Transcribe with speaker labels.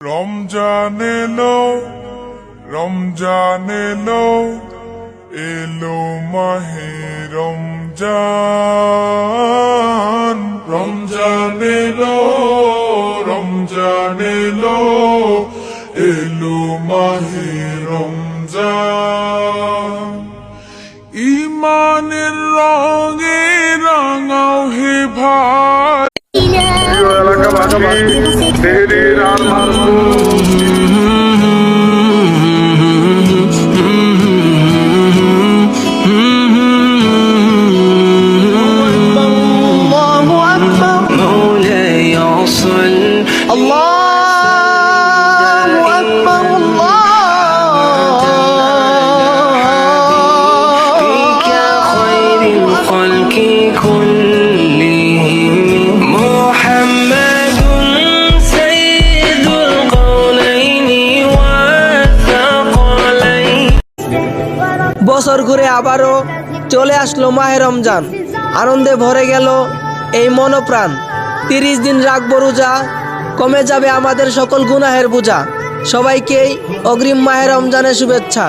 Speaker 1: রমজান এলো, রমজান এলো, এলো মাহে রমজান। রমজান এলো, রমজান এলো, এলো মাহে রমজান। ইমানের রঙে রাঙাও হে ভাই, এলাকাবাসী তেহরির আল
Speaker 2: বছর ঘুরে আবারও চলে আসলো মাহে রমজান। আনন্দে ভরে গেল এই মনপ্রাণ। 30 দিন রাখবো রোজা, কমে যাবে আমাদের সকল গুনাহের বোঝা। সবাইকেই অগ্রিম মাহে রমজানের শুভেচ্ছা।